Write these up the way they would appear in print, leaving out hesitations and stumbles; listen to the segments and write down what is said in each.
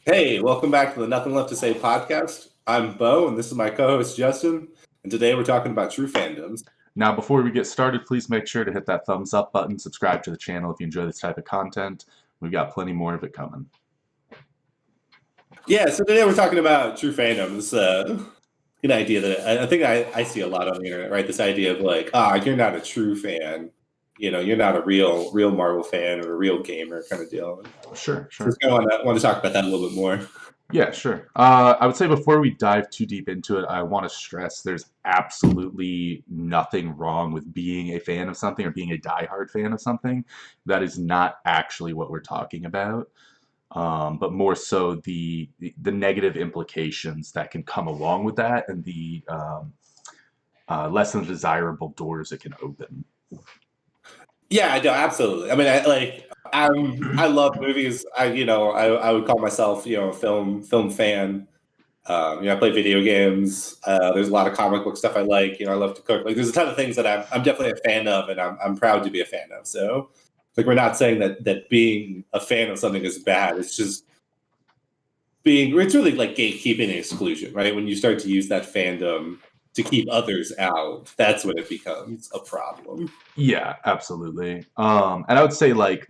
Hey, welcome back to the Nothing Left to Say podcast. I'm Beau, and this is my co-host Justin. And today we're talking about true fandoms. Now, before we get started, please make sure to hit that thumbs up button, subscribe to the channel if you enjoy this type of content. We've got plenty more of it coming. Yeah, so today we're talking about true fandoms. An idea that I think I see a lot on the internet, right? This idea of like, you're not a true fan. You're not a real Marvel fan or a real gamer kind of deal. Sure. So I want to talk about that a little bit more. Yeah, sure. I would say before we dive too deep into it, I want to stress there's absolutely nothing wrong with being a fan of something or being a diehard fan of something. That is not actually what we're talking about. But more so the negative implications that can come along with that and the less than desirable doors it can open. Yeah, no, absolutely. I mean, I love movies. I would call myself a film fan. I play video games. There's a lot of comic book stuff I like. I love to cook. Like, there's a ton of things that I'm definitely a fan of, and I'm proud to be a fan of. So, like, we're not saying that being a fan of something is bad. It's just it's really like gatekeeping and exclusion, right? When you start to use that fandom to keep others out, that's when it becomes a problem. Yeah, absolutely. And I would say like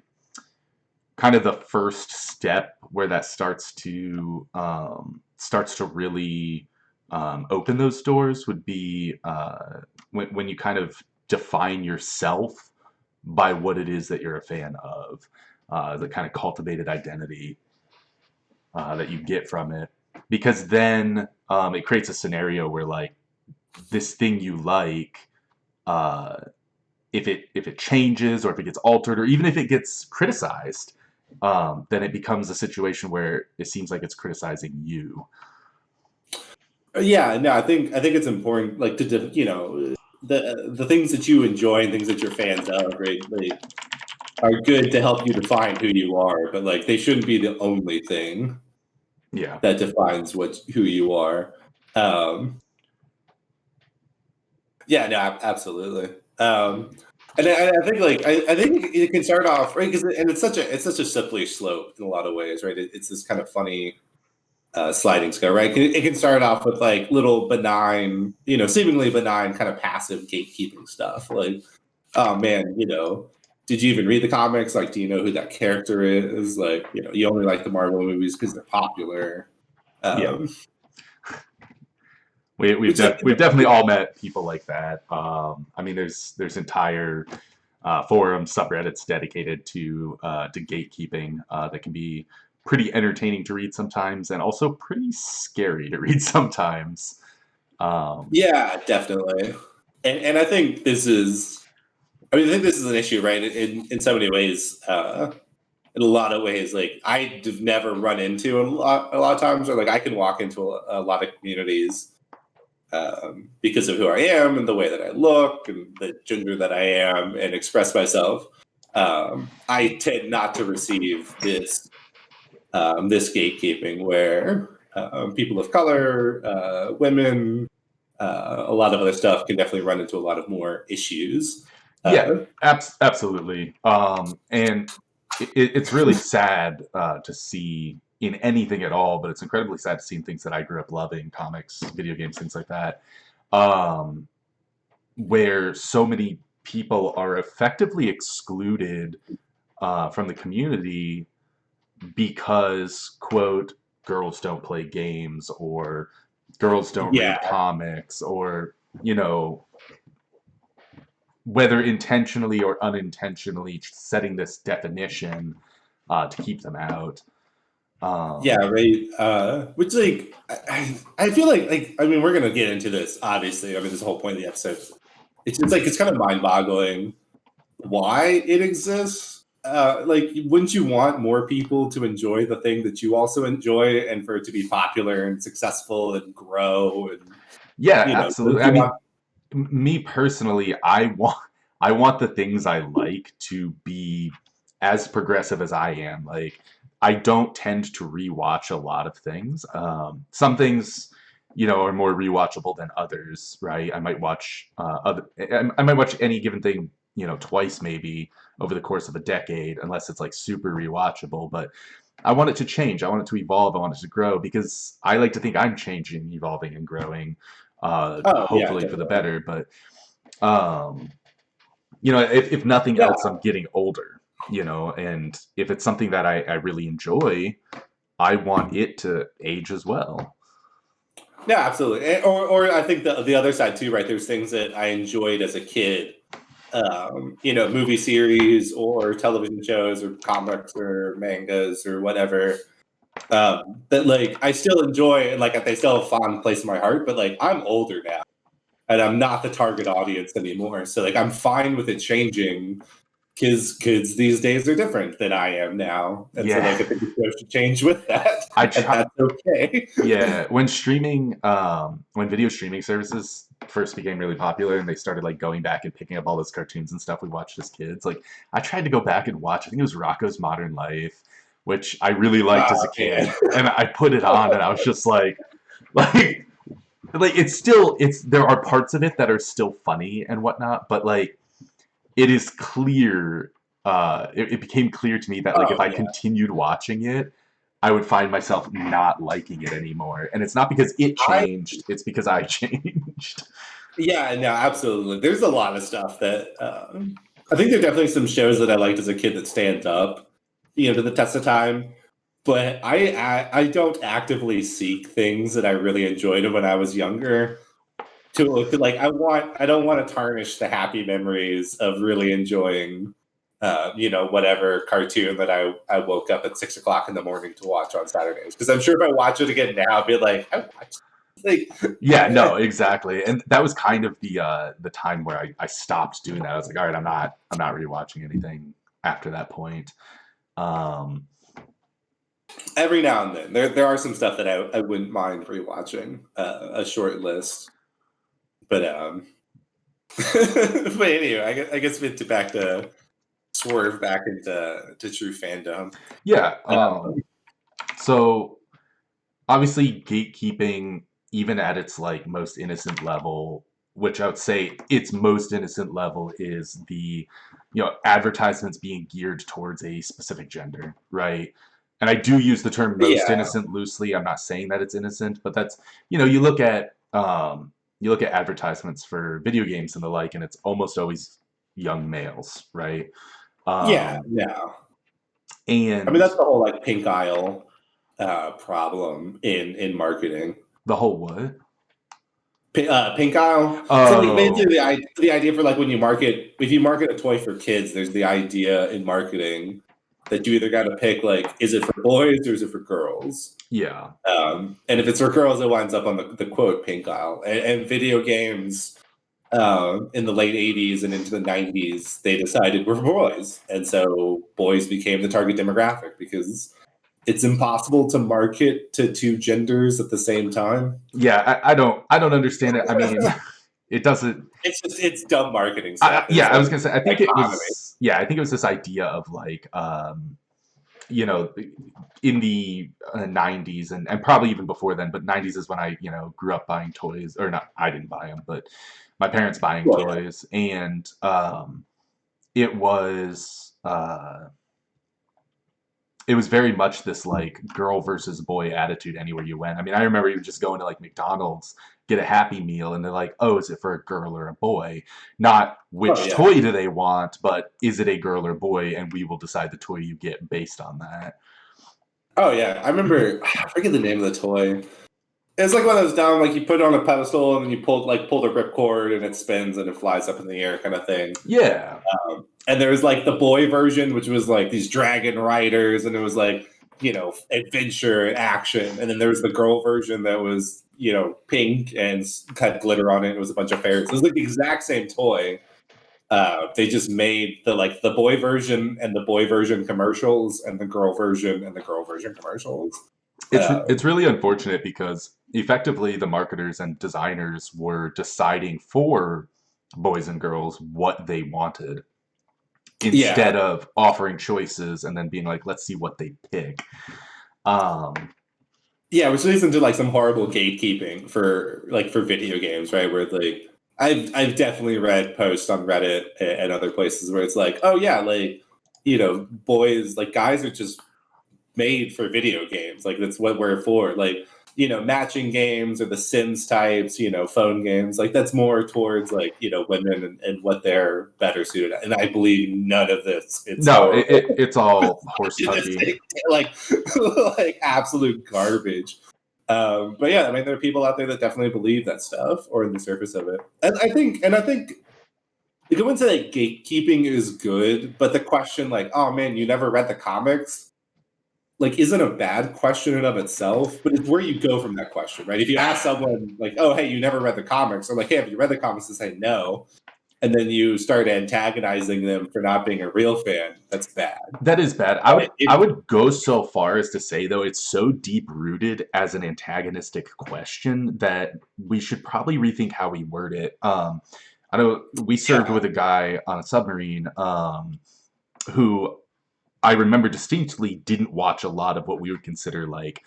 kind of the first step where that starts to really open those doors would be when you kind of define yourself by what it is that you're a fan of, the kind of cultivated identity that you get from it, because then it creates a scenario where like this thing you like, if it changes or if it gets altered or even if it gets criticized, then it becomes a situation where it seems like it's criticizing you. Yeah, no, I think it's important, like, to the things that you enjoy and things that you're fans of, right? Like, are good to help you define who you are, but like they shouldn't be the only thing. Yeah, that defines who you are. Yeah, no, absolutely. And I think I think it can start off right because and it's such a slippery slope in a lot of ways, right? It's this kind of funny sliding scale, right? It can start off with like little benign, seemingly benign kind of passive gatekeeping stuff, like, oh man, did you even read the comics? Like, do you know who that character is? Like, you only like the Marvel movies because they're popular. yeah. We've definitely all met people like that. I mean, there's entire forums, subreddits dedicated to gatekeeping that can be pretty entertaining to read sometimes, and also pretty scary to read sometimes. Yeah, definitely. And I think this is, I think this is an issue, right? In so many ways, in a lot of ways, like I've never run into a lot of times, or like I can walk into a lot of communities because of who I am and the way that I look and the gender that I am and express myself. I tend not to receive this gatekeeping where people of color, women, a lot of other stuff can definitely run into a lot of more issues. Yeah, absolutely. And it's really sad to see in anything at all, but it's incredibly sad to see in things that I grew up loving, comics, video games, things like that, where so many people are effectively excluded from the community because, quote, girls don't play games or girls don't read comics, or, whether intentionally or unintentionally setting this definition to keep them out. Yeah, right. Which, like, I feel like I mean, we're gonna get into this. Obviously, I mean, this whole point of the episode. It's just like it's kind of mind-boggling why it exists. Like, wouldn't you want more people to enjoy the thing that you also enjoy, and for it to be popular and successful and grow? And yeah, absolutely. I mean, me personally, I want the things I like to be as progressive as I am. Like, I don't tend to rewatch a lot of things. Some things, are more rewatchable than others, right? I might watch I might watch any given thing, twice maybe over the course of a decade, unless it's like super rewatchable. But I want it to change. I want it to evolve. I want it to grow because I like to think I'm changing, evolving, and growing, Oh yeah, hopefully for the definitely. better. But if nothing Yeah, else, I'm getting older, and if it's something that I really enjoy, I want it to age as well. yeah, absolutely. Or I think the other side too, right? There's things that I enjoyed as a kid, movie series or television shows or comics or mangas or whatever. That like I still enjoy and like they still have a fond place in my heart, but like I'm older now and I'm not the target audience anymore. So like I'm fine with it changing because kids these days are different than I am now. And so like Yeah, I think the show should change with that. I And try. that's okay. Yeah, when video streaming services first became really popular and they started like going back and picking up all those cartoons and stuff we watched as kids, like I tried to go back and watch. I think it was Rocko's Modern Life, which I really liked as a Yeah. kid, and I put it on and I was just like, it's there are parts of it that are still funny and whatnot, but like it is clear. It became clear to me that like if Oh I yeah. continued watching it, I would find myself not liking it anymore. And it's not because it I changed; it's because I changed. Yeah, no, absolutely. There's a lot of stuff that I think there are definitely some shows that I liked as a kid that stand up, to the test of time. But I don't actively seek things that I really enjoyed when I was younger. To like I don't want to tarnish the happy memories of really enjoying, whatever cartoon that I woke up at 6 o'clock in the morning to watch on Saturdays. Because I'm sure if I watch it again now, I'd be like, I watched like Yeah, no, exactly. And that was kind of the time where I stopped doing that. I was like, all right, I'm not rewatching anything after that point. Um, every now and then there are some stuff that I wouldn't mind rewatching, a short list, but but anyway, I guess back to swerve back into true fandom. yeah. Um, So obviously gatekeeping, even at its like most innocent level, which I would say its most innocent level is the advertisements being geared towards a specific gender, right? And I do use the term most yeah, innocent loosely. I'm not saying that it's innocent, but that's you look at advertisements for video games and the like, and it's almost always young males, right? yeah, um yeah. I mean and that's the whole like pink aisle problem in marketing. the whole what? Pink aisle. So like basically Oh, the idea for like when if you market a toy for kids, there's the idea in marketing that you either got to pick like is it for boys or is it for girls? yeah. And if it's for girls, it winds up on the quote pink aisle. And video games in the late 80s and into the 90s, they decided we're for boys. And so boys became the target demographic because it's impossible to market to two genders at the same time. Yeah, I don't understand it. I mean, it doesn't. It's dumb marketing stuff. It's Yeah, I like was gonna say. I think it dichotomy. was. Yeah, I think it was this idea of like, you know, in the '90s and probably even before then, but '90s is when I grew up buying toys, or not. I didn't buy them, but my parents buying Well, yeah. toys, and it was. It was very much this like girl versus boy attitude anywhere you went. I mean, I remember you just going to like McDonald's, get a Happy Meal, and they're like, "Oh, is it for a girl or a boy?" Not Oh which yeah. toy do they want, but is it a girl or boy, and we will decide the toy you get based on that. Oh yeah. I remember. I forget the name of the toy. It's like one of those down, like you put it on a pedestal and then you pull the ripcord and it spins and it flies up in the air kind of thing. Yeah, And there was like the boy version, which was like these dragon riders, and it was like adventure and action. And then there was the girl version that was pink and had glitter on it. It was a bunch of fairies. It was like the exact same toy. They just made the boy version and the boy version commercials, and the girl version and the girl version commercials. it's really unfortunate because effectively the marketers and designers were deciding for boys and girls what they wanted Yeah, instead of offering choices and then being like, let's see what they pick. Um, yeah, which leads into like some horrible gatekeeping for video games, right? Where like I've definitely read posts on Reddit and other places where it's like, oh yeah, like boys, like guys are just made for video games. Like that's what we're for. Like, you know, matching games or the Sims types, you know, phone games. Like that's more towards like, you know, women and what they're better suited at. And I believe none of this. It's it's all horse tucking. like like absolute garbage. But yeah, I mean, there are people out there that definitely believe that stuff or in the surface of it. And I think the go into like gatekeeping is good, but the question like, oh man, you never read the comics, like isn't a bad question in of itself, but it's where you go from that question, right? If you ask someone like, oh hey, you never read the comics, or like, hey, have you read the comics, and say no, and then you start antagonizing them for not being a real fan, that's bad. That is bad. I would go so far as to say though it's so deep rooted as an antagonistic question that we should probably rethink how we word it. I know we served with a guy on a submarine who I remember distinctly didn't watch a lot of what we would consider like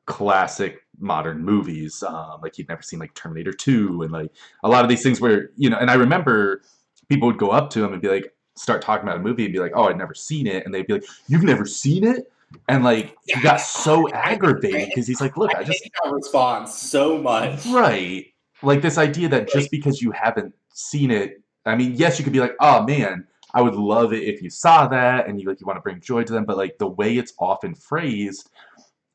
classic modern movies. Like he'd never seen like Terminator 2 and like a lot of these things where, you know, and I remember people would go up to him and be like, start talking about a movie and be like, oh, I'd never seen it. And they'd be like, you've never seen it? And like he got so aggravated because he's like, look, I just hate that response so much. Right. Like this idea that just because you haven't seen it, I mean, yes, you could be like, oh man, I would love it if you saw that and you want to bring joy to them, but like the way it's often phrased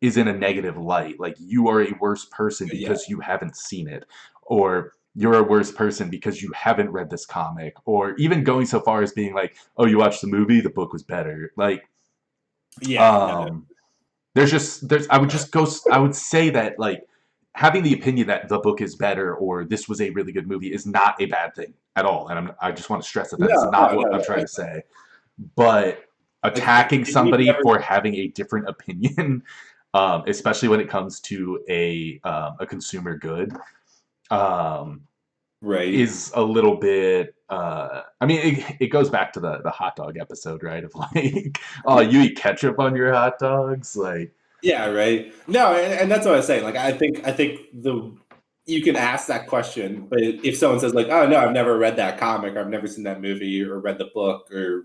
is in a negative light. Like you are a worse person because you haven't seen it, or you're a worse person because you haven't read this comic, or even going so far as being like, oh, you watched the movie, the book was better. Like, I would say that like having the opinion that the book is better or this was a really good movie is not a bad thing at all. And I just want to stress that that's not what I'm trying to say. But attacking somebody for having a different opinion, especially when it comes to a consumer good, is a little bit. I mean, it goes back to the hot dog episode, right? Of like, oh, you eat ketchup on your hot dogs, like. Yeah, right. No, and that's what I was saying. Like, I think you can ask that question, but if someone says like, "Oh no, I've never read that comic, or I've never seen that movie, or read the book, or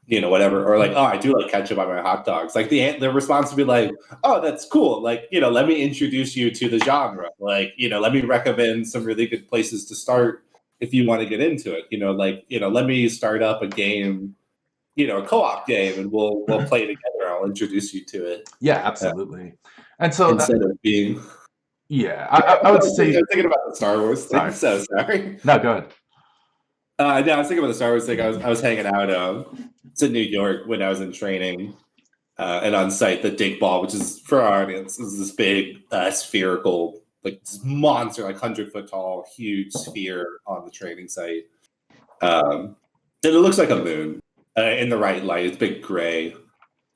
you know whatever," or like, "Oh, I do like ketchup on my hot dogs," like the response would be like, "Oh, that's cool. Like, you know, let me introduce you to the genre. Like, you know, let me recommend some really good places to start if you want to get into it. You know, like, you know, let me start up a game." You know, a co-op game, and we'll play together. I'll introduce you to it. Yeah, absolutely. And so instead of being, I would say I was thinking about the Star Wars thing. So sorry. No, go ahead. No, I was thinking about the Star Wars thing. I was hanging out. It's in New York when I was in training, and on site the dig ball, which is for our audience, is this big spherical, like this monster, like 100-foot tall, huge sphere on the training site. And it looks like a moon. In the right light, it's big gray.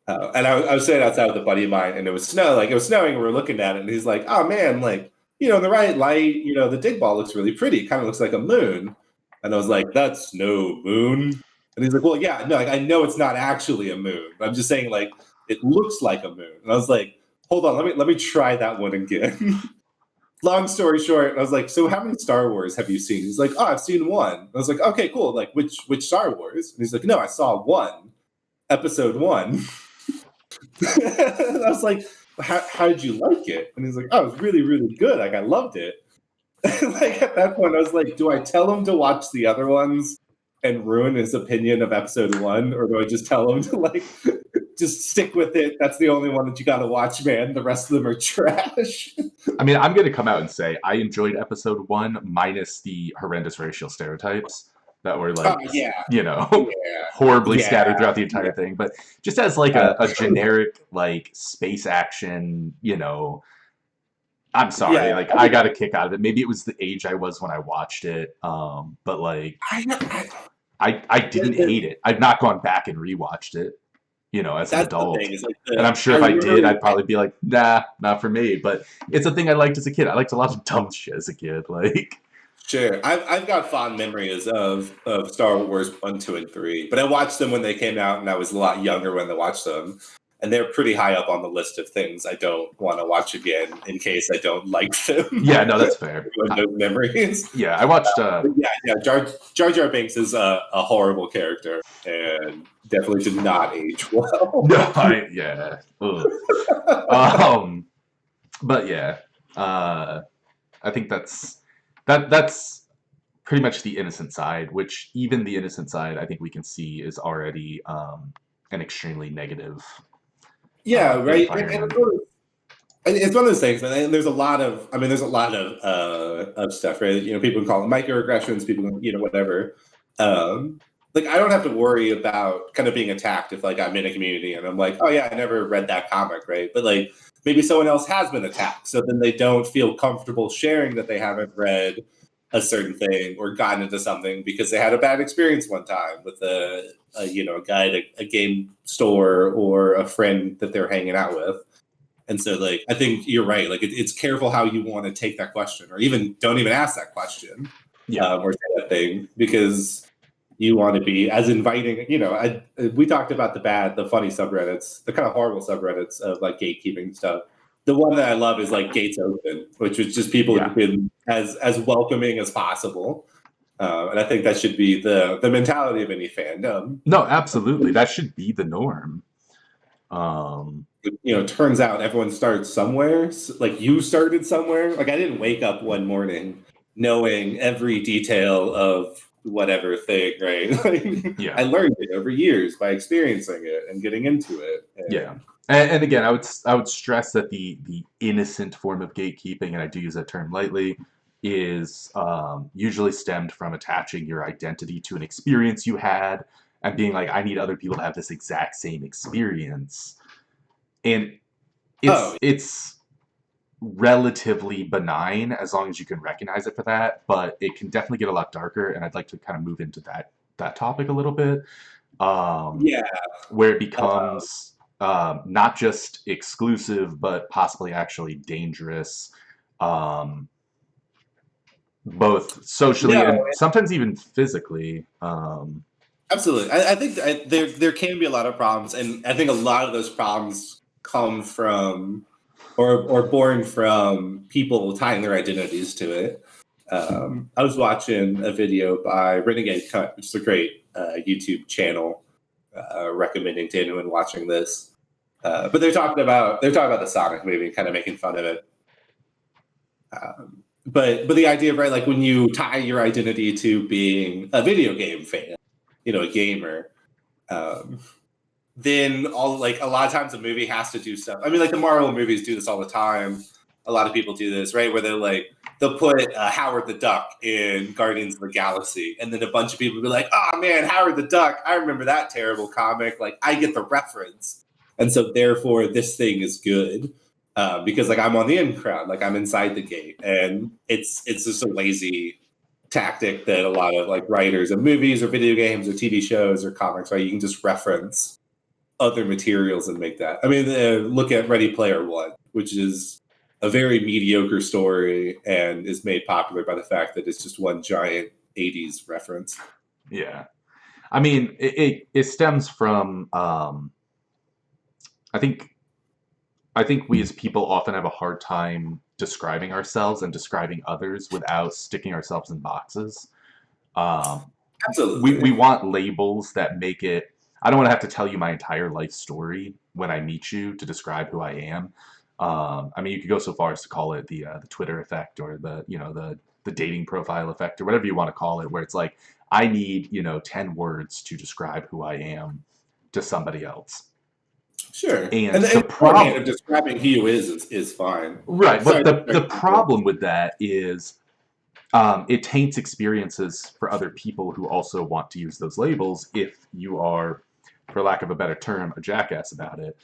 And I was sitting outside with a buddy of mine, and it was snowing, and we were looking at it, and he's like, "Oh man, like, you know, in the right light, you know, the dig ball looks really pretty. It kind of looks like a moon." And I was like, "That's no moon." And he's like, "Well, yeah, no, like, I know it's not actually a moon. I'm just saying, like, it looks like a moon." And I was like, "Hold on, let me try that one again." Long story short, I was like, "So how many Star Wars have you seen?" He's like, "Oh, I've seen one." I was like, "Okay, cool. Like, which Star Wars?" And he's like, "No, I saw one, Episode 1." I was like, how did you like it? And he's like, "Oh, it was really, really good. Like, I loved it." Like at that point, I was like, do I tell him to watch the other ones and ruin his opinion of Episode 1, or do I just tell him to like just stick with it? That's the only one that you got to watch, man. The rest of them are trash. I mean, I'm going to come out and say I enjoyed Episode 1 minus the horrendous racial stereotypes that were like, you know, horribly scattered throughout the entire thing. But just as like a generic like space action, you know, I'm sorry, like I got a kick out of it. Maybe it was the age I was when I watched it, but like I didn't hate it. I've not gone back and rewatched it, you know, as an adult. Like and I'm sure if I did, I'd probably be like, nah, not for me. But it's a thing I liked as a kid. I liked a lot of dumb shit as a kid. Like, sure, I've got fond memories of Star Wars 1, 2, and 3, but I watched them when they came out, and I was a lot younger when I watched them. and they're pretty high up on the list of things I don't want to watch again in case I don't like them. Yeah, no, that's fair. Those memories. Yeah, I watched. Jar Jar Binks is a horrible character and definitely did not age well. No, yeah. But yeah, I think that's pretty much the innocent side, which even the innocent side, I think we can see is already an extremely negative. Yeah, right. And environment. it's one of those things, and there's a lot of, of stuff, right? You know, people can call it microaggressions, people, you know, whatever. Like, I don't have to worry about kind of being attacked if, like, I'm in a community and I'm like, oh yeah, I never read that comic, right? But like, maybe someone else has been attacked, so then they don't feel comfortable sharing that they haven't read a certain thing or gotten into something because they had a bad experience one time with a guy at a game store or a friend that they're hanging out with. And so, like, I think you're right. Like, it's careful how you want to take that question, or even don't even ask that question, or say that thing, because you want to be as inviting. You know, we talked about the funny subreddits, the kind of horrible subreddits of like gatekeeping stuff. The one that I love is like Gates Open, which is just people who've been as welcoming as possible. And I think that should be the mentality of any fandom. No, absolutely, that should be the norm. You know, turns out everyone starts somewhere. Like, you started somewhere. Like, I didn't wake up one morning knowing every detail of whatever thing, right? Like, Yeah. I learned it over years by experiencing it and getting into it. Yeah. And again, I would stress that the innocent form of gatekeeping, and I do use that term lightly, is usually stemmed from attaching your identity to an experience you had and being like, I need other people to have this exact same experience. And it's relatively benign as long as you can recognize it for that, but it can definitely get a lot darker, and I'd like to kind of move into that topic a little bit. Where it becomes not just exclusive, but possibly actually dangerous, both socially and sometimes even physically. Absolutely. I think there can be a lot of problems, and I think a lot of those problems come from or born from people tying their identities to it. I was watching a video by Renegade Cut, which is a great YouTube channel, recommending to anyone watching this. But they're talking about the Sonic movie and kind of making fun of it. But the idea of, right, like, when you tie your identity to being a video game fan, you know, a gamer, then a lot of times a movie has to do stuff. I mean, like, the Marvel movies do this all the time. A lot of people do this, right? Where they'll put Howard the Duck in Guardians of the Galaxy, and then a bunch of people will be like, oh man, Howard the Duck, I remember that terrible comic. Like, I get the reference. And so therefore this thing is good. Because, like, I'm on the in crowd, like, I'm inside the gate. And it's just a lazy tactic that a lot of, like, writers of movies or video games or TV shows or comics, right? You can just reference other materials and make that. I mean, look at Ready Player One, which is a very mediocre story and is made popular by the fact that it's just one giant 80s reference. Yeah. I mean, it stems from, I think we as people often have a hard time describing ourselves and describing others without sticking ourselves in boxes. Absolutely. We want labels that make it. I don't want to have to tell you my entire life story when I meet you to describe who I am. I mean, you could go so far as to call it the Twitter effect, or the dating profile effect, or whatever you want to call it, where it's like, I need 10 words to describe who I am to somebody else. Sure. And the problem of describing who you is fine. Right, but the problem with that is it taints experiences for other people who also want to use those labels if you are, for lack of a better term, a jackass about it.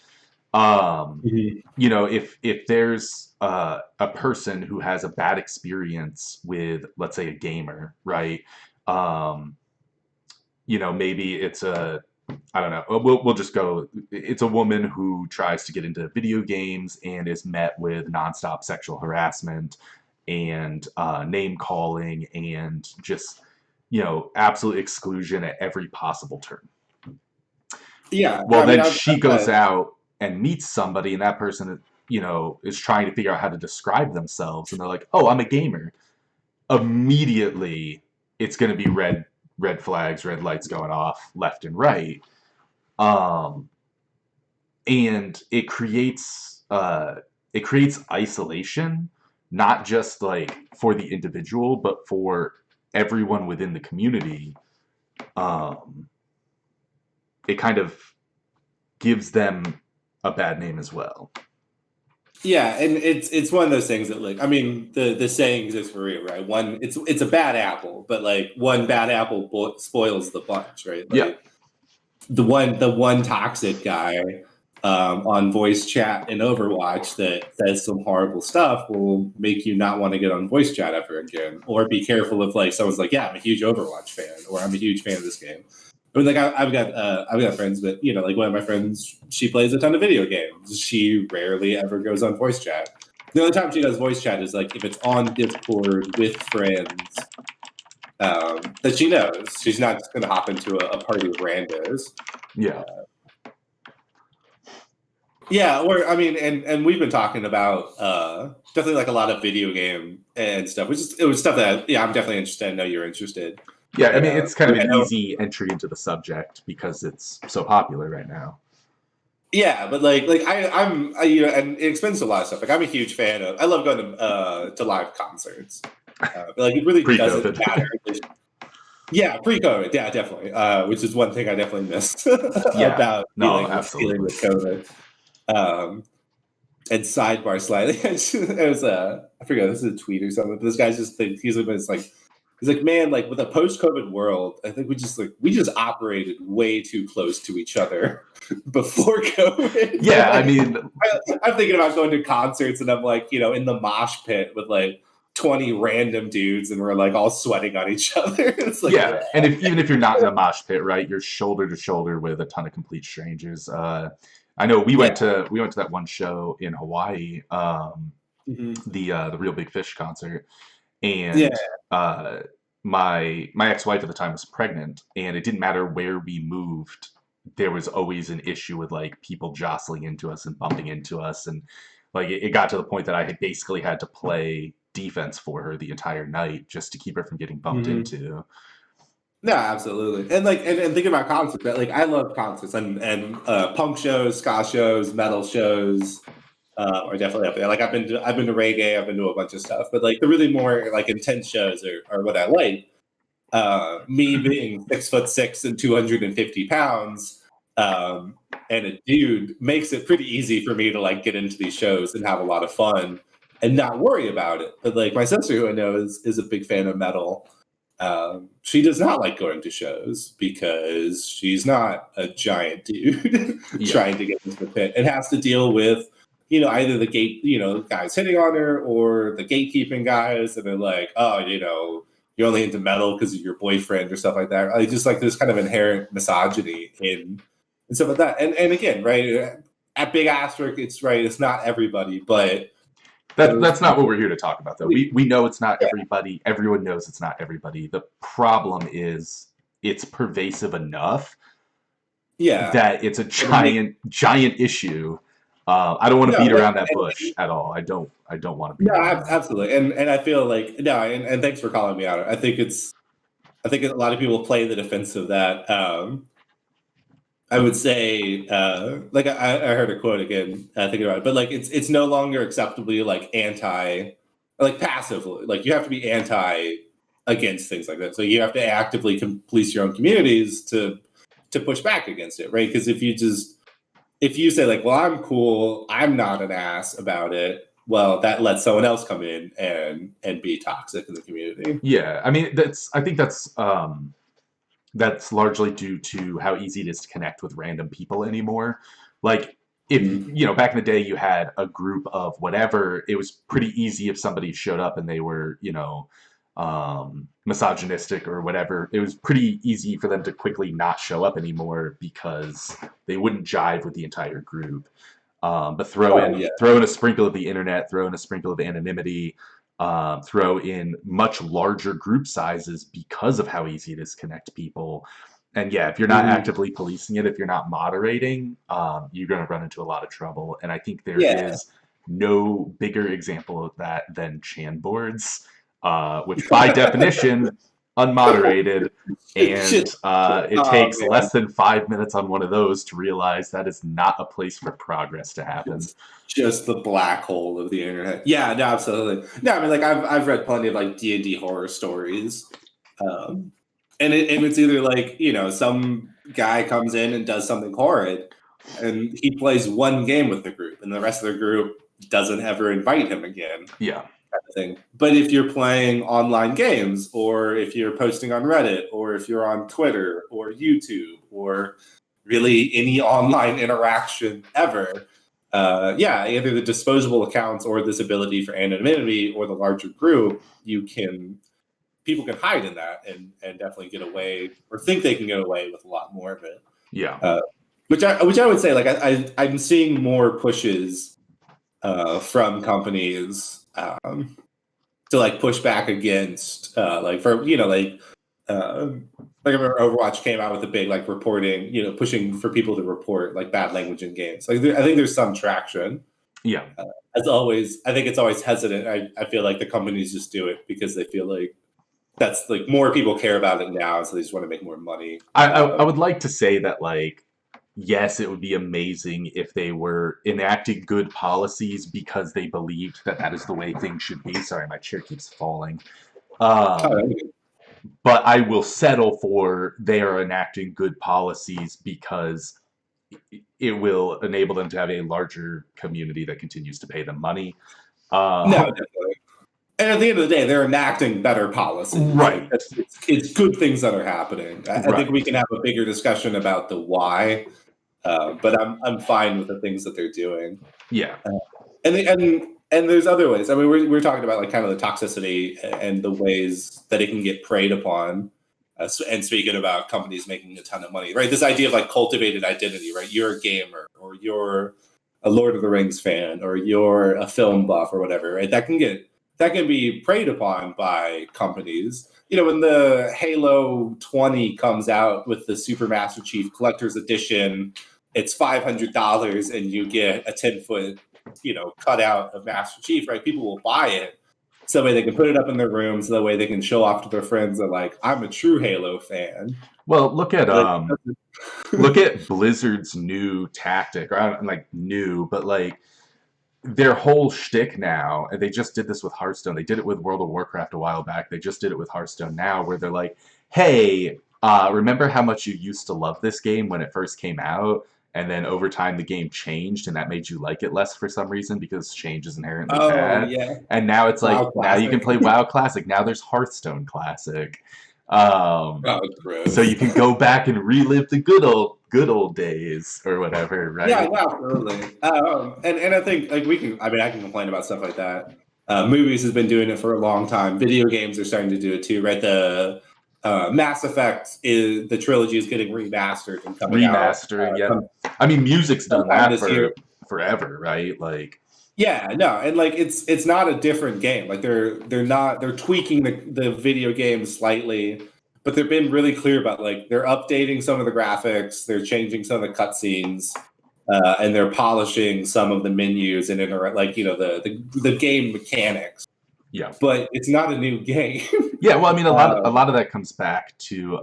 You know, if there's a person who has a bad experience with, let's say, a gamer, right? You know, maybe it's I don't know. We'll just go. It's a woman who tries to get into video games and is met with nonstop sexual harassment and name calling and just, absolute exclusion at every possible turn. Yeah. Well, then she goes out and meets somebody, and that person, is trying to figure out how to describe themselves, and they're like, "Oh, I'm a gamer." Immediately, it's going to be red flags, red lights going off left and right. Um, and it creates isolation, not just like for the individual, but for everyone within the community. um, it kind of gives them a bad name as well. Yeah, and it's one of those things that, like, I mean, the saying exists for real, right? One, it's a bad apple, but like one bad apple spoils the bunch, right? Yeah. Like the one toxic guy on voice chat in Overwatch that says some horrible stuff will make you not want to get on voice chat ever again, or be careful if like someone's like, yeah, I'm a huge Overwatch fan, or I'm a huge fan of this game. I mean, like I've got friends, but like one of my friends, she plays a ton of video games. She rarely ever goes on voice chat. The only time she does voice chat is like if it's on Discord with friends that she knows. She's not just going to hop into a party of randos. Yeah. Yeah, or I mean, and we've been talking about definitely like a lot of video game and stuff, it was stuff that I'm definitely interested. I know you're interested. Yeah, I mean, it's kind of I an know- easy entry into the subject because it's so popular right now. Yeah, but like and it explains a lot of stuff. Like I'm a huge fan of. I love going to live concerts. But like it really doesn't matter. Yeah, pre-COVID, yeah, definitely. Which is one thing I definitely missed about dealing with COVID. And sidebar slightly, it was I forget, this is a tweet or something. But this guy's just he's like, man, like with a post-COVID world, I think we just operated way too close to each other before COVID. Yeah, I mean, I'm thinking about going to concerts and I'm like, in the mosh pit with like 20 random dudes and we're like all sweating on each other. It's like, yeah, and even if you're not in a mosh pit, right, you're shoulder to shoulder with a ton of complete strangers. I know we went to that one show in Hawaii, the Real Big Fish concert, and my ex-wife at the time was pregnant, and it didn't matter where we moved, there was always an issue with like people jostling into us and bumping into us, and like it got to the point that I basically had to play defense for her the entire night just to keep her from getting bumped into. No, absolutely. And like and thinking about concerts, right? Like I love concerts and punk shows, ska shows, metal shows are definitely up there. Like I've been to reggae, I've been to a bunch of stuff, but like the really more like intense shows are what I like. Me being 6'6" and 250 pounds, and a dude makes it pretty easy for me to like get into these shows and have a lot of fun and not worry about it. But like my sister, who I know is a big fan of metal, she does not like going to shows because she's not a giant dude trying to get into the pit and has to deal with either the gate guys hitting on her or the gatekeeping guys, and they're like, oh, you're only into metal because of your boyfriend or stuff like that. Like just like this kind of inherent misogyny in and stuff like that. And again, right, at big asterisk, it's right, it's not everybody, but that's not what we're here to talk about, though. We know it's not everybody. Everyone knows it's not everybody. The problem is it's pervasive enough that it's a giant issue. I don't want to beat around that bush at all. I don't want to beat around that. Absolutely. And I feel like, and thanks for calling me out. I think a lot of people play the defense of that. I would say, like I heard a quote again, thinking about it, but like it's no longer acceptably like passively. Like you have to be anti against things like that. So you have to actively police your own communities to push back against it, right? Because if you say like, well, I'm cool, I'm not an ass about it, well, that lets someone else come in and be toxic in the community. Yeah, I mean I think that's largely due to how easy it is to connect with random people anymore. Like if back in the day you had a group of whatever, it was pretty easy if somebody showed up and they were misogynistic or whatever. It was pretty easy for them to quickly not show up anymore because they wouldn't jive with the entire group. But throw in a sprinkle of the internet, throw in a sprinkle of anonymity, throw in much larger group sizes because of how easy it is to connect people, And yeah, if you're not actively policing it, if you're not moderating, you're going to run into a lot of trouble. And I think there Yeah. is no bigger example of that than Chan boards, which by definition, unmoderated. It's And just, it oh takes man, less than 5 minutes on one of those to realize that is not a place for progress to happen. it's just the black hole of the internet. Yeah, no, absolutely. No, I mean, like I've read plenty of like D&D horror stories, and it's either like some guy comes in and does something horrid, and he plays one game with the group, and the rest of the group doesn't ever invite him again. Yeah. Kind of thing. But if you're playing online games, or if you're posting on Reddit, or if you're on Twitter or YouTube, or really any online interaction ever, either the disposable accounts or this ability for anonymity or the larger group, people can hide in that and definitely get away or think they can get away with a lot more of it. Yeah. Which I would say, like I'm seeing more pushes from companies to like push back against like for like I remember Overwatch came out with a big like reporting, pushing for people to report like bad language in games. Like I think there's some traction. Yeah. As always, I think it's always hesitant. I feel like the companies just do it because they feel like that's like more people care about it now, so they just want to make more money. I would like to say that, like, yes, it would be amazing if they were enacting good policies because they believed that that is the way things should be. Sorry, my chair keeps falling. But I will settle for they are enacting good policies because it will enable them to have a larger community that continues to pay them money. No, definitely. And at the end of the day, they're enacting better policy. Right. It's good things that are happening. I think we can have a bigger discussion about the why, but I'm fine with the things that they're doing. Yeah. And there's other ways. I mean, we're talking about like kind of the toxicity and the ways that it can get preyed upon. And speaking about companies making a ton of money, right? This idea of like cultivated identity, right? You're a gamer, or you're a Lord of the Rings fan, or you're a film buff, or whatever, right? That can be preyed upon by companies. When the Halo 20 comes out with the Super Master Chief Collector's Edition, it's $500 and you get a 10-foot, cutout of Master Chief, right? People will buy it so that way they can put it up in their room, so that way they can show off to their friends that like, I'm a true Halo fan. Well, look at Blizzard's new tactic, or like new, but like their whole shtick now, and they just did this with Hearthstone. They did it with World of Warcraft a while back. They just did it with Hearthstone now, where they're like, hey, remember how much you used to love this game when it first came out? And then over time, the game changed, and that made you like it less for some reason because change is inherently bad. Yeah. And now it's like, now you can play WoW Classic. Now there's Hearthstone Classic. So you can go back and relive the good old days or whatever, right? Yeah, absolutely. And I think like I can complain about stuff like that. Movies has been doing it for a long time. Video games are starting to do it too, right? The Mass Effect the trilogy is getting remastered and coming out. Yeah. I mean, music's done that for forever, right? Like. Yeah, no, and like it's not a different game. Like they're tweaking the video game slightly, but they've been really clear about like they're updating some of the graphics, they're changing some of the cutscenes, and they're polishing some of the menus and the game mechanics. Yeah, but it's not a new game. Yeah, well, I mean, a lot of that comes back to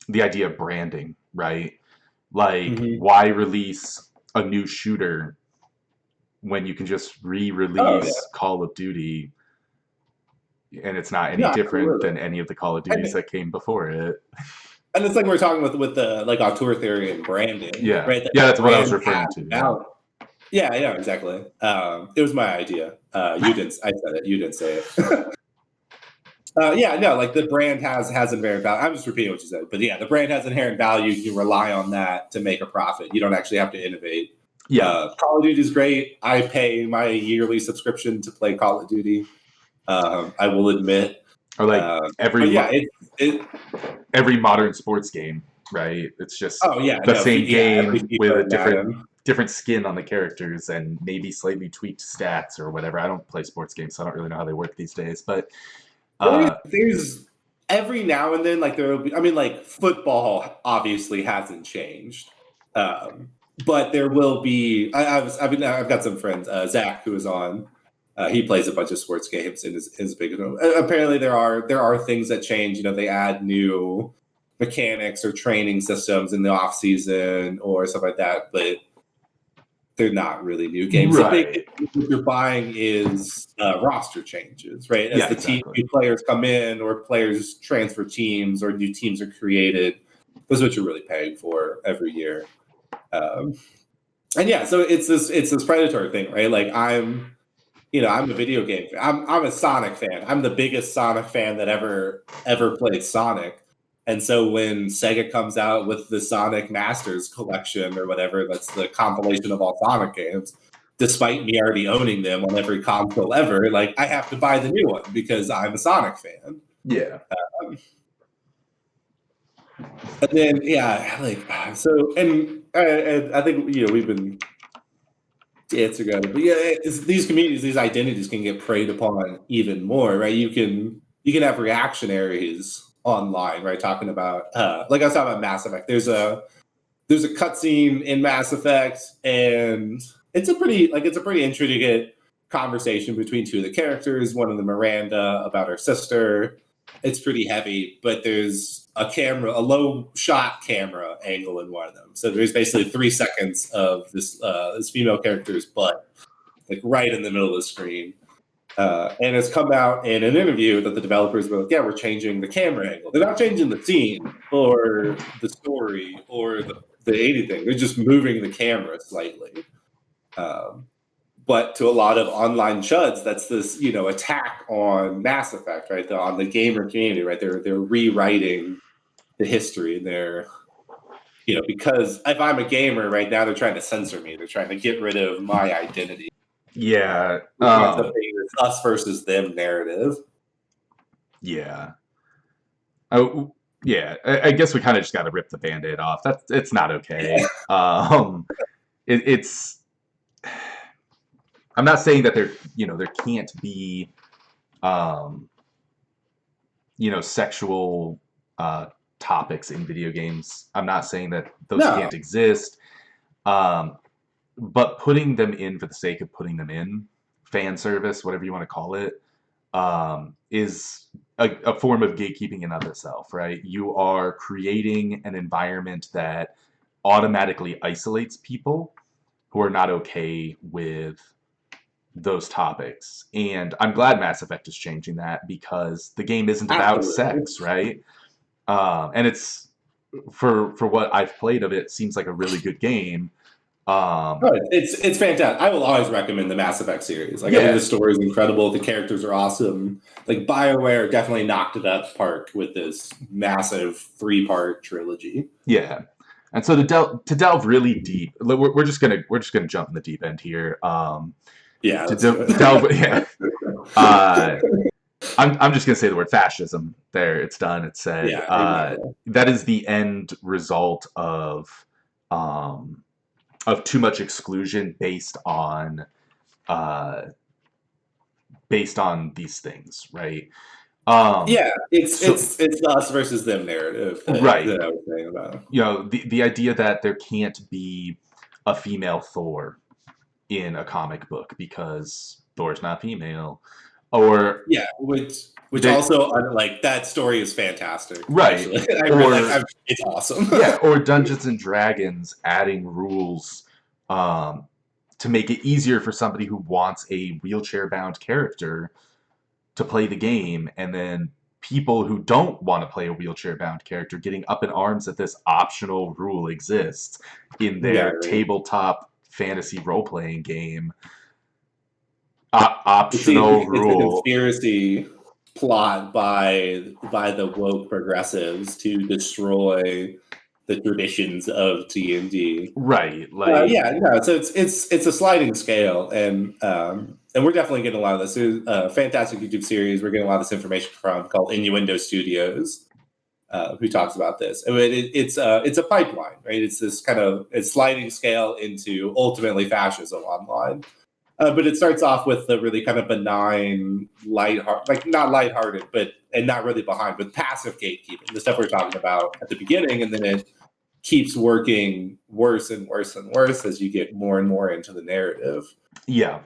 the idea of branding, right? Like, why release a new shooter when you can just re-release Call of Duty and it's not any different than any of the Call of Duties that came before it? And it's like we're talking with the like auteur theory and branding. Yeah, right? That's what I was referring to. Yeah, exactly. It was my idea. You didn't. I said it. You didn't say it. Like the brand has inherent value. I'm just repeating what you said, but yeah, the brand has inherent value. You rely on that to make a profit. You don't actually have to innovate. Yeah, Call of Duty is great. I pay my yearly subscription to play Call of Duty. I will admit, or like every modern sports game, right? It's just the same game with a different skin on the characters and maybe slightly tweaked stats or whatever. I don't play sports games, so I don't really know how they work these days. But there's every now and then, like there will be. I mean, like football obviously hasn't changed, but there will be. I've got some friends. Zach, who is on. He plays a bunch of sports games and is big. Apparently, there are things that change. They add new mechanics or training systems in the off season or stuff like that, but they're not really new games. Right. What you're buying is roster changes, right? As new players come in or players transfer teams or new teams are created, that's what you're really paying for every year. And yeah, so it's this predatory thing, right? Like I'm a video game fan. I'm a Sonic fan. I'm the biggest Sonic fan that ever played Sonic. And so when Sega comes out with the Sonic Masters collection or whatever, that's the compilation of all Sonic games, despite me already owning them on every console ever, like I have to buy the new one because I'm a Sonic fan. Yeah. And then I think we've been dancing on it, but these communities, these identities can get preyed upon even more, right? You can have reactionaries online, right? Talking about like I was talking about Mass Effect. There's a cutscene in Mass Effect, and it's a pretty intricate conversation between two of the characters. One of them, Miranda, about her sister. It's pretty heavy, but there's a low shot camera angle in one of them. So there's basically 3 seconds of this female character's butt, like right in the middle of the screen. And it's come out in an interview that the developers were like, yeah, we're changing the camera angle. They're not changing the scene or the story or the anything. They're just moving the camera slightly. But to a lot of online chuds, that's this, attack on Mass Effect, right? On the gamer community, right? They're rewriting the history, and they're, because if I'm a gamer right now, they're trying to censor me. They're trying to get rid of my identity. Yeah. It's us versus them narrative. Yeah. Oh, yeah. I guess we kind of just got to rip the Band-Aid off. It's not okay. It's. I'm not saying that there can't be, sexual topics in video games. I'm not saying that those can't exist. But putting them in for the sake of putting them in, fan service, whatever you want to call it, is a form of gatekeeping in of itself, right? You are creating an environment that automatically isolates people who are not okay with those topics. And I'm glad Mass Effect is changing that, because the game isn't about sex, right? And it's, for what I've played of it, seems like a really good game. It's fantastic. I will always recommend the Mass Effect series. I think the story is incredible. The characters are awesome. Like BioWare definitely knocked it out of the park with this massive 3-part trilogy. Yeah. And so to delve really deep, we're just gonna jump in the deep end here. I'm just gonna say the word fascism. There, it's done. It's said. That is the end result of too much exclusion based on these things, right? It's the us versus them narrative, right? That I was saying about. The idea that there can't be a female Thor in a comic book because Thor's not female, or which also, like, that story is fantastic, right? It's awesome. Or Dungeons and Dragons adding rules to make it easier for somebody who wants a wheelchair-bound character to play the game, and then people who don't want to play a wheelchair-bound character getting up in arms that this optional rule exists in their tabletop fantasy role-playing game. Optional rule. It's a conspiracy plot by the woke progressives to destroy the traditions of D&D. Right. So it's a sliding scale, and we're definitely getting a lot of this. There's a fantastic YouTube series we're getting a lot of this information from called Innuendo Studios, who talks about this. I mean, it's a pipeline, right? It's this kind of sliding scale into ultimately fascism online. But it starts off with the really kind of benign, not lighthearted, but and not really behind, but passive gatekeeping, the stuff we were talking about at the beginning, and then it keeps working worse and worse and worse as you get more and more into the narrative. Yeah.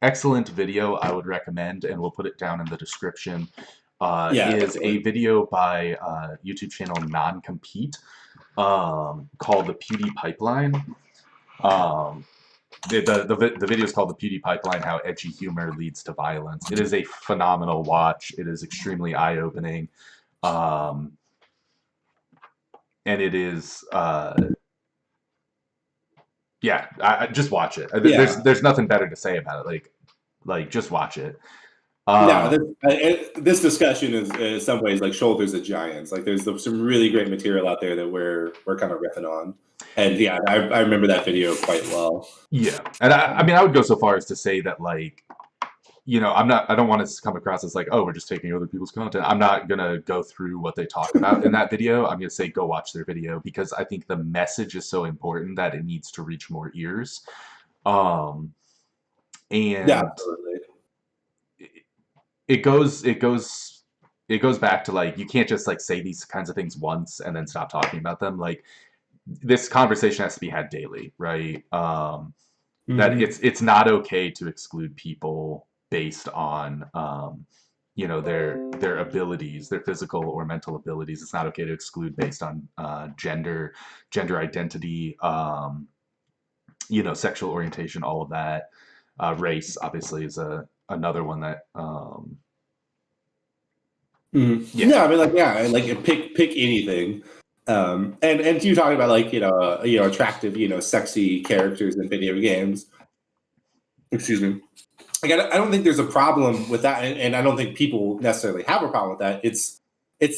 Excellent video I would recommend, and we'll put it down in the description. Is Definitely. a video by YouTube channel Non-Compete called The Beauty Pipeline. The video is called The Beauty Pipeline, How Edgy Humor Leads to Violence. It is a phenomenal watch. It is extremely eye-opening. And it is... yeah, just watch it. There's nothing better to say about it. Like just watch it. This discussion is in some ways like shoulders of giants. Like there's some really great material out there that we're kind of riffing on. And yeah, I remember that video quite well. Yeah, and I mean, I would go so far as to say that, like, you know, I don't want to come across as like, oh, we're just taking other people's content. I'm not gonna go through what they talk about in that video. I'm gonna say go watch their video, because I think the message is so important that it needs to reach more ears. And yeah, absolutely. It goes back to, like, you can't just like say these kinds of things once and then stop talking about them. Like, this conversation has to be had daily, right? That it's not okay to exclude people based on you know, their abilities, their physical or mental abilities. It's not okay to exclude based on gender identity, you know, sexual orientation, all of that. Race obviously is another one that yeah, I mean, like pick anything. And you talking about, like, you know, attractive, you know, sexy characters in video games. Excuse me. Like, I don't think there's a problem with that, and I don't think people necessarily have a problem with that. It's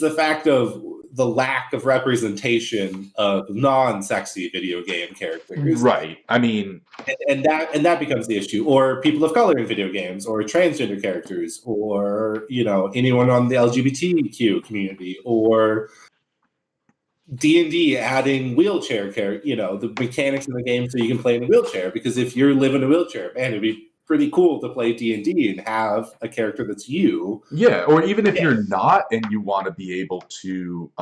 the fact of the lack of representation of non-sexy video game characters, right? I mean, and that becomes the issue. Or people of color in video games, or transgender characters, or, you know, anyone on the LGBTQ community, or D&D adding wheelchair character, you know, the mechanics in the game so you can play in a wheelchair. Because if you're living in a wheelchair, man, it'd be pretty cool to play D&D and have a character that's you. Yeah, or even if you're not and you want to be able to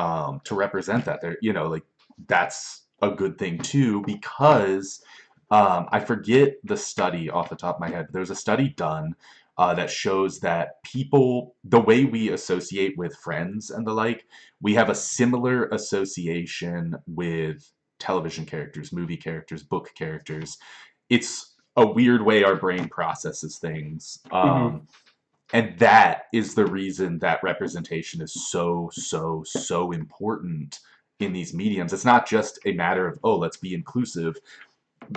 represent that, there, you know, like, that's a good thing too, because I forget the study off the top of my head, but there's a study done that shows that people, the way we associate with friends and the like, we have a similar association with television characters, movie characters, book characters. It's a weird way our brain processes things. And that is the reason that representation is so, so, so important in these mediums. It's not just a matter of, oh, let's be inclusive.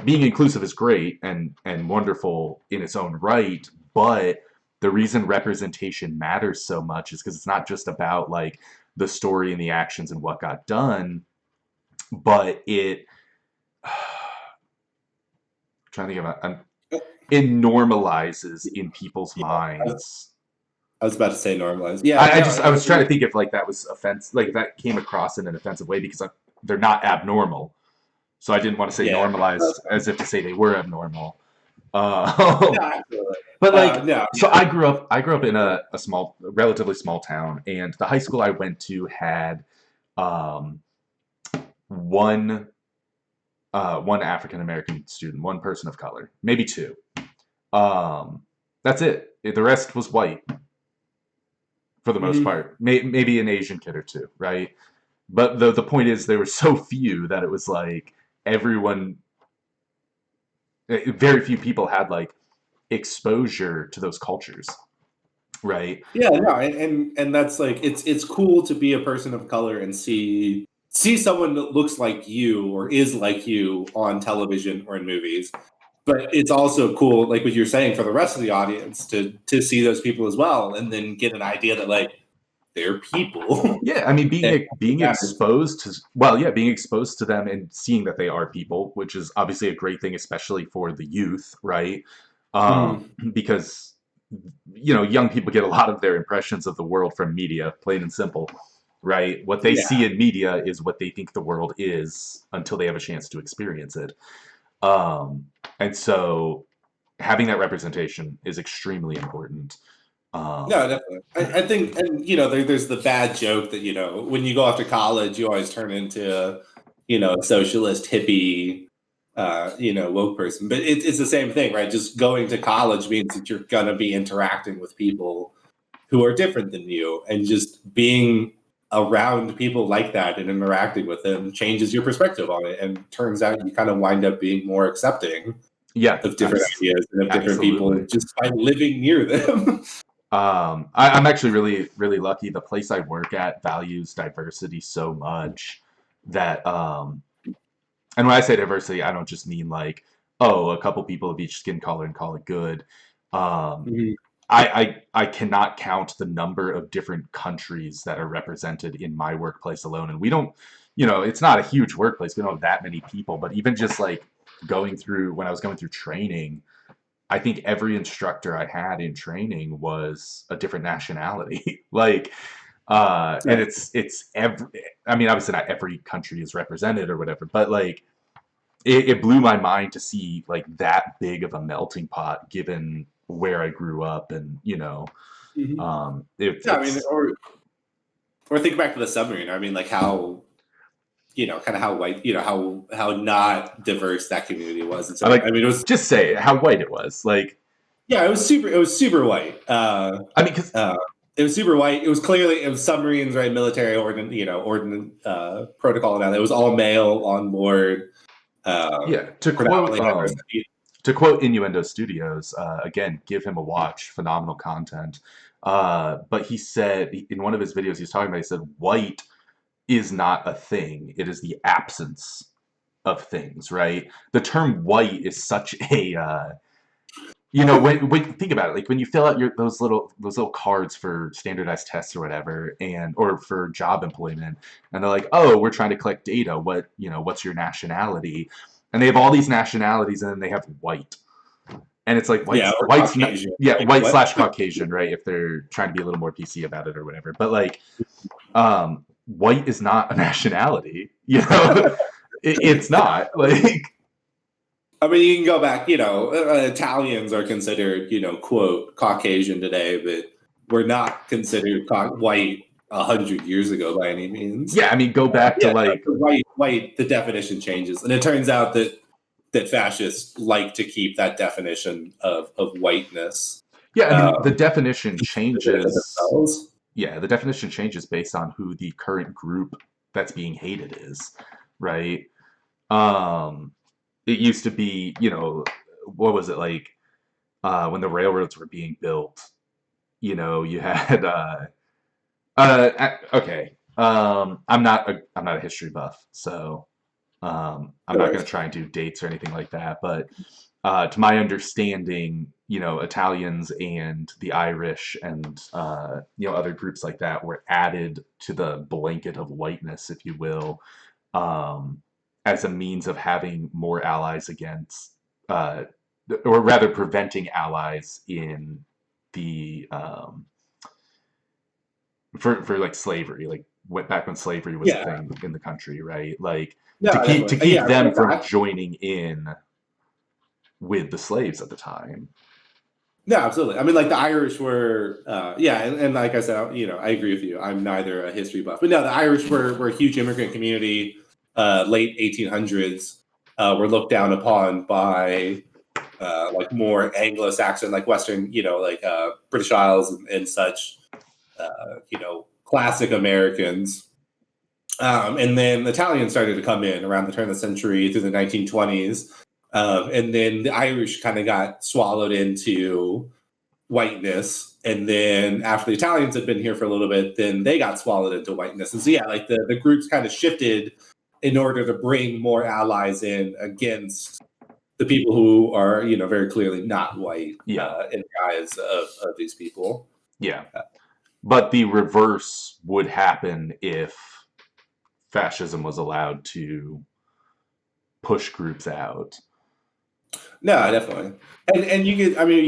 Being inclusive is great and wonderful in its own right, but the reason representation matters so much is because it's not just about, like, the story and the actions and what got done, but it trying to think about it normalizes in people's minds. I was about to say normalize. Yeah, I was trying to think if, like, that was offense, like, if that came across in an offensive way, because they're not abnormal. So I didn't want to say normalized as if to say they were abnormal. But like, so I grew up in a relatively small town, and the high school I went to had one African American student, one person of color, maybe two. That's it. The rest was white for the most part. Maybe an Asian kid or two, right? But the point is, there were so few that it was like everyone, very few people had, like, exposure to those cultures, right? Yeah, no, and that's, like, it's cool to be a person of color and see someone that looks like you or is like you on television or in movies. But it's also cool, like what you're saying, for the rest of the audience to see those people as well, and then get an idea that, like, they're people. Yeah, I mean, being exposed to them and seeing that they are people, which is obviously a great thing, especially for the youth, right? Because, you know, young people get a lot of their impressions of the world from media, plain and simple, right? What they see in media is what they think the world is until they have a chance to experience it. And so having that representation is extremely important. No, definitely. I think, and there's the bad joke that when you go off to college, you always turn into a socialist hippie, woke person. But it's the same thing, right? Just going to college means that you're gonna be interacting with people who are different than you, and just being around people like that and interacting with them changes your perspective on it. And turns out you kind of wind up being more accepting of different ideas and of different people just by living near them. I'm actually really, really lucky. The place I work at values diversity so much that, and when I say diversity, I don't just mean like, oh, a couple people of each skin color and call it good. I cannot count the number of different countries that are represented in my workplace alone. And we don't, it's not a huge workplace. We don't have that many people, but even just like when I was going through training, I think every instructor I had in training was a different nationality. And it's I mean, obviously not every country is represented or whatever, but like it blew my mind to see like that big of a melting pot given where I grew up. And, I mean, or think back to the submarine. I mean, like how, kind of how white, how not diverse that community was. And so, I mean, it was just say how white it was. Like, yeah, it was super white. I mean, because it was super white. It was submarines, right? Military ordnance protocol and all that. It was all male on board. To quote Innuendo Studios, again, give him a watch. Phenomenal content. But he said in one of his videos, he was talking about. He said, "White is not a thing. It is the absence of things." Right? The term "white" is such a when think about it, like when you fill out those little cards for standardized tests or whatever, or for job employment, and they're like, "Oh, we're trying to collect data. What's your nationality?" And they have all these nationalities, and then they have white, and it's like white's white / Caucasian, right? If they're trying to be a little more PC about it or whatever, but like, white is not a nationality, it's not like. I mean, you can go back, Italians are considered, quote, Caucasian today, but we're not considered white 100 years ago by any means. Yeah, I mean, go back to like white, the definition changes. And it turns out that fascists like to keep that definition of whiteness. Yeah, I mean, the definition changes. Yeah, the definition changes based on who the current group that's being hated is, right? It used to be, what was it like when the railroads were being built? You had okay. I'm not a history buff, so I'm not going to try and do dates or anything like that. But to my understanding, Italians and the Irish and other groups like that were added to the blanket of whiteness, if you will, as a means of having more allies against, or rather preventing allies in the, for like slavery, like back when slavery was a thing in the country, right? Like to keep them from joining in with the slaves at the time. No, absolutely. I mean, like the Irish were, and like I said, I agree with you. I'm neither a history buff, but no, the Irish were a huge immigrant community. Late 1800s, were looked down upon by like more Anglo-Saxon, like Western, British Isles and such, classic Americans. And then the Italians started to come in around the turn of the century through the 1920s. And then the Irish kind of got swallowed into whiteness. And then after the Italians had been here for a little bit, then they got swallowed into whiteness. And so, like the groups kind of shifted in order to bring more allies in against the people who are, very clearly not white in the eyes of these people. Yeah. But the reverse would happen if fascism was allowed to push groups out. No, definitely. And you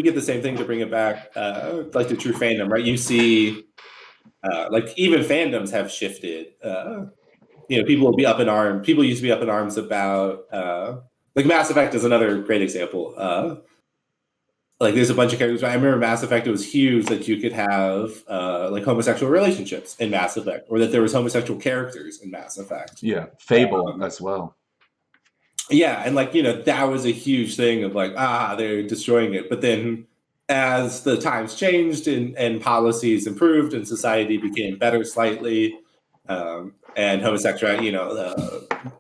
get the same thing to bring it back, like the true fandom, right? You see, like even fandoms have shifted. People will be up in arms. People used to be up in arms about, like Mass Effect is another great example. like there's a bunch of characters. I remember Mass Effect, it was huge that you could have like homosexual relationships in Mass Effect, or that there was homosexual characters in Mass Effect. Yeah, Fable as well. Yeah, and like, that was a huge thing of like, they're destroying it. But then as the times changed and policies improved and society became better slightly, and homosexual,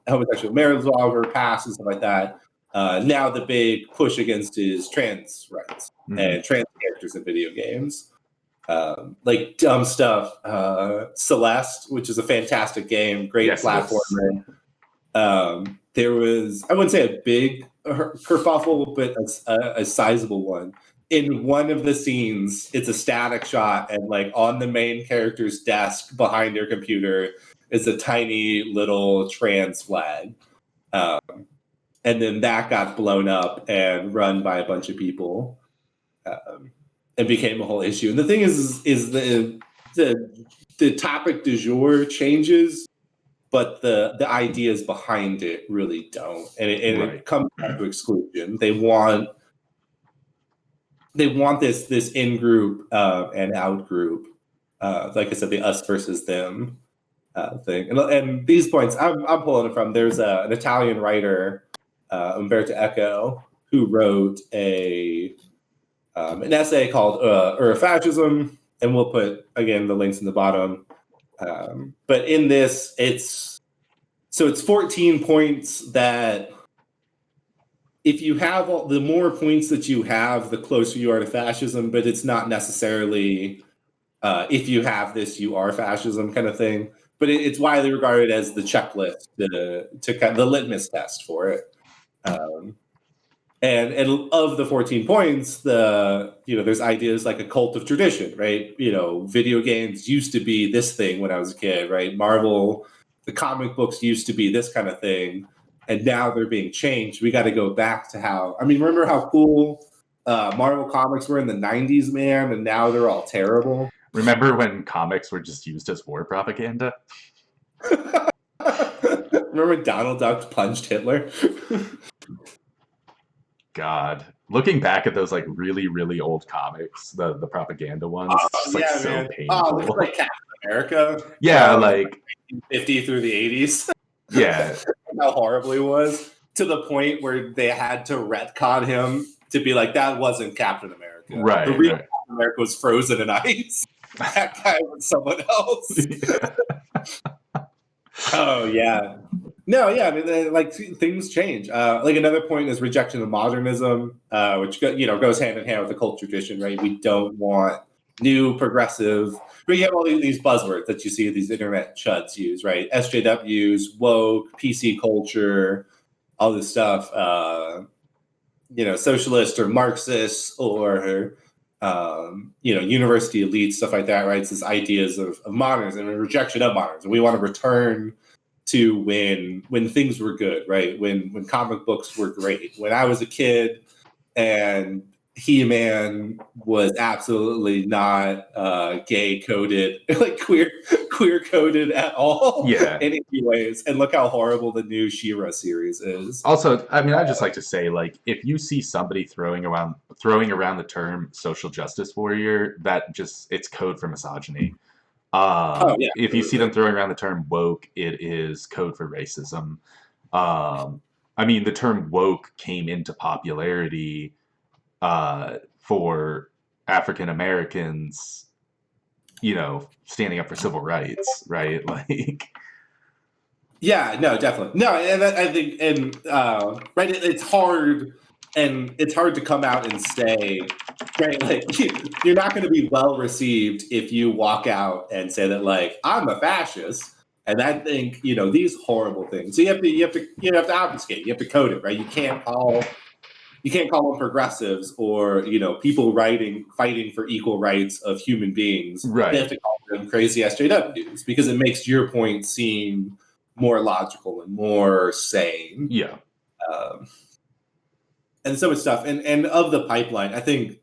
homosexual marriage laws were passed and stuff like that. Now the big push against is trans rights and trans characters in video games. Like dumb stuff. Celeste, which is a fantastic game, great platformer. There was, I wouldn't say a big kerfuffle, but a sizable one. In one of the scenes, it's a static shot, and like on the main character's desk behind their computer is a tiny little trans flag. And then that got blown up and run by a bunch of people, and became a whole issue. And the thing is the topic du jour changes, but the ideas behind it really don't. And it comes down to exclusion. They want this in group and out group. Like I said, the us versus them thing. And these points, I'm pulling it from. There's an Italian writer, Umberto Eco, who wrote an essay called Fascism, and we'll put again the links in the bottom. But in this, it's 14 points that if you have the more points that you have, the closer you are to fascism, but it's not necessarily if you have this, you are fascism kind of thing. But it's widely regarded as the checklist, to kind of the litmus test for it. And of the 14 points, there's ideas like a cult of tradition, right? Video games used to be this thing when I was a kid, right? Marvel, the comic books used to be this kind of thing, and now they're being changed. We got to go back to remember how cool Marvel comics were in the 90s, man, and now they're all terrible. Remember when comics were just used as war propaganda? Remember when Donald Duck punched Hitler? God, looking back at those like really, really old comics, the propaganda ones, it's just so painful. It's like Captain America. Yeah, like 50 through the 80s. Yeah. How horrible he was, to the point where they had to retcon him to be like, that wasn't Captain America. Right. The real Captain America was frozen in ice. That guy was someone else. Yeah. Oh, yeah. No, yeah, I mean, like things change. Like another point is rejection of modernism, which goes hand in hand with the cult tradition, right? We don't want new progressive. We have all these buzzwords that you see these internet chuds use, right? SJWs, woke, PC culture, all this stuff. Socialist or Marxist or university elite, stuff like that, right? It's these ideas of modernism and rejection of modernism. We want to return to when things were good, right? When comic books were great. When I was a kid and He-Man was absolutely not gay coded, like queer coded at all. Yeah. In any ways. And look how horrible the new She-Ra series is. Also, I mean, I just like to say, like, if you see somebody throwing around the term social justice warrior, it's code for misogyny. If you see them throwing around the term woke, it is code for racism. I mean, the term woke came into popularity for African Americans, standing up for civil rights, right? Like, yeah, no, definitely, no, and I think, and right, it's hard. And it's hard to come out and say, right, like, you're not going to be well received if you walk out and say that, like, I'm a fascist, and I think these horrible things. So you have to obfuscate. You have to code it, right? You can't call them progressives or people fighting for equal rights of human beings. Right. You have to call them crazy SJWs because it makes your point seem more logical and more sane. Yeah. And so much stuff. And of the pipeline, I think,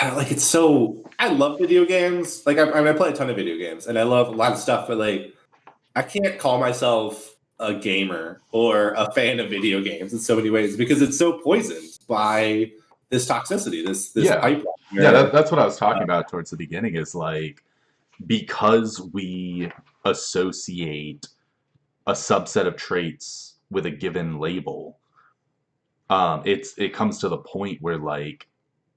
like, it's so... I love video games. Like, I play a ton of video games, and I love a lot of stuff, but, like, I can't call myself a gamer or a fan of video games in so many ways because it's so poisoned by toxicity, this Yeah. pipeline. Yeah, Where, that's what I was talking about towards the beginning, is like, because we associate a subset of traits with a given label, it comes to the point where like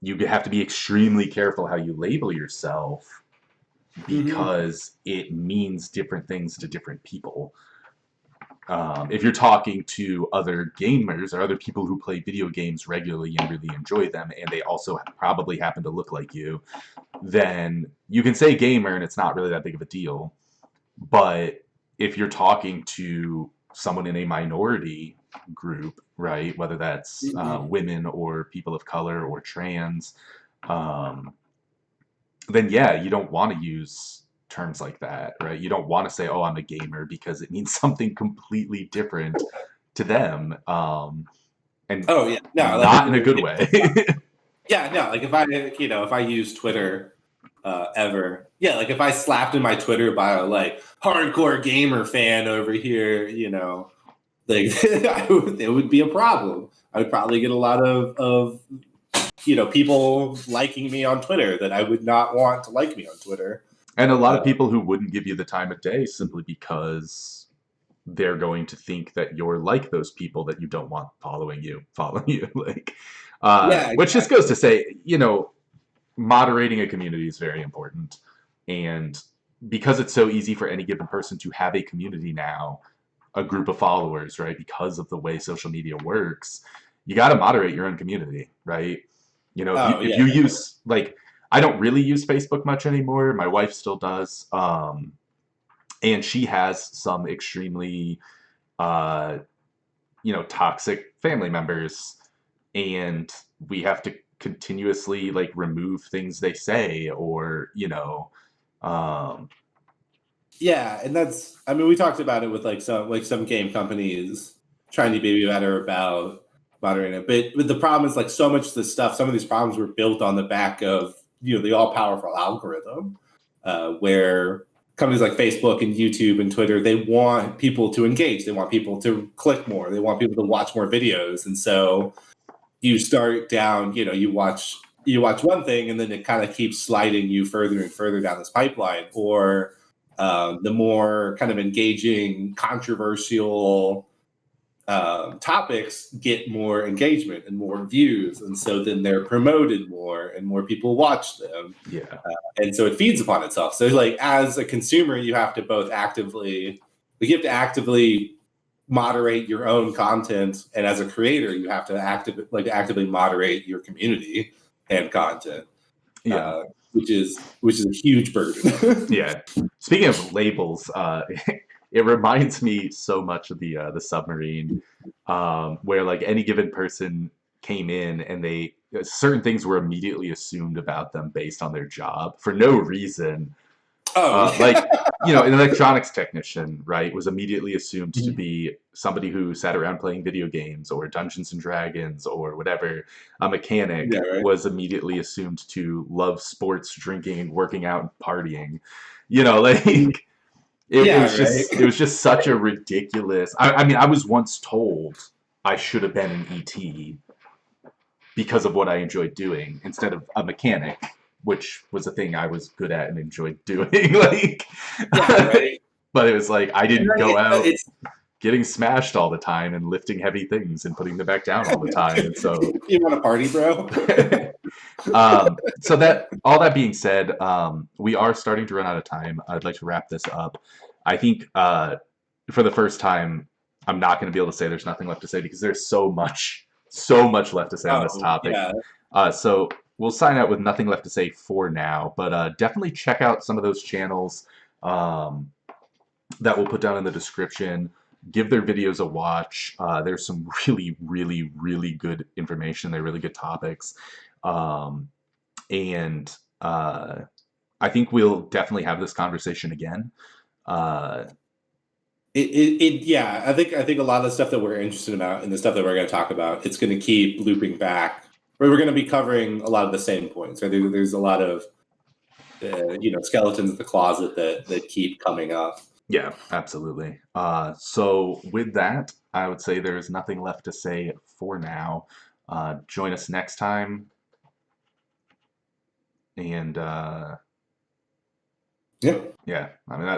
you have to be extremely careful how you label yourself, Mhm. because it means different things to different people. If you're talking to other gamers or other people who play video games regularly and really enjoy them, and they also probably happen to look like you, then you can say gamer and it's not really that big of a deal. But if you're talking to someone in a minority group, right, whether that's Mhm. women or people of color or trans, um, then yeah, you don't want to use terms like that, right? You don't want to say, "Oh, I'm a gamer," because it means something completely different to them, and Oh yeah, no, like not in a good way. yeah, no, like if I if I use Twitter ever, yeah, like if I slapped in my Twitter bio like hardcore gamer fan over here, like it would be a problem. I would probably get a lot of people liking me on Twitter that I would not want to like me on Twitter. And a lot of Uh, people who wouldn't give you the time of day simply because they're going to think that you're like those people that you don't want following you. Like, yeah, which just exactly. goes to say, moderating a community is very important. And because it's so easy for any given person to have a community now, a group of followers, right? Because of the way social media works, you got to moderate your own community, right? If you Oh if yeah, you definitely. use, like, I don't really use Facebook much anymore. My wife still does, and she has some extremely uh, toxic family members, and we have to continuously like remove things they say, or um, Yeah, and I mean we talked about it with some game companies trying to be better about moderating it. But the problem is like so much of this stuff, some of these problems were built on the back of the all powerful algorithm, where companies like Facebook and YouTube and Twitter, they want people to engage, they want people to click more, they want people to watch more videos, and so you start down, you watch one thing, and then it kind of keeps sliding you further and further down this pipeline, or the more kind of engaging, controversial topics get more engagement and more views, and so then they're promoted more, and more people watch them, yeah. and so it feeds upon itself. So, like as a consumer, you have to actively moderate your own content, and as a creator, you have to actively moderate your community and content, Yeah. uh, which is a huge burden. Yeah. Speaking of labels, it reminds me so much of the submarine, where like any given person came in and they certain things were immediately assumed about them based on their job for no reason. Oh yeah. Like, an electronics technician, right, was immediately assumed to be somebody who sat around playing video games or Dungeons and Dragons or whatever. A Yeah, mechanic right. was immediately assumed to love sports, drinking, working out, and partying. Like Yeah, right. it was just such a ridiculous. I mean, I was once told I should have been an ET because of what I enjoyed doing instead of a mechanic, which was a thing I was good at and enjoyed doing. Like, Yeah, right. but it was like I And didn't then go out it's getting smashed all the time and lifting heavy things and putting them back down all the time, and so. you want to party, bro? So that all that being said, we are starting to run out of time. I'd like to wrap this up. I think for the first time, I'm not going to be able to say there's nothing left to say because there's so much left to say on this Oh topic. yeah. So we'll sign out with nothing left to say for now, but definitely check out some of those channels um, that we'll put down in the description. Give their videos a watch. There's some really, really, really good information. They're really good topics. Um, and I think we'll definitely have this conversation again. Uh, Yeah, I think a lot of the stuff that we're interested about and the stuff that we're going to talk about, it's going to keep looping back. We're going to be covering a lot of the same points. Right? There's a lot of skeletons in the closet that keep coming up. yeah, absolutely. So with that, I would say there's nothing left to say for now. Join us next time. And yeah, I mean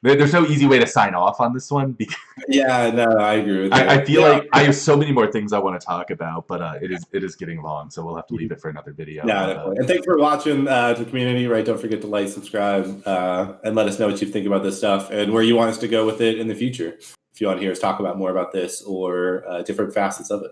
there's no easy way to sign off on this one because yeah, no, I agree with that. I feel like I have so many more things I want to talk about, but it is getting long, so we'll have to leave it for another video. Yeah, definitely. And thanks for watching to the community, right? Don't forget to like, subscribe, and let us know what you think about this stuff and where you want us to go with it in the future. If you want to hear us talk about more about this or different facets of it.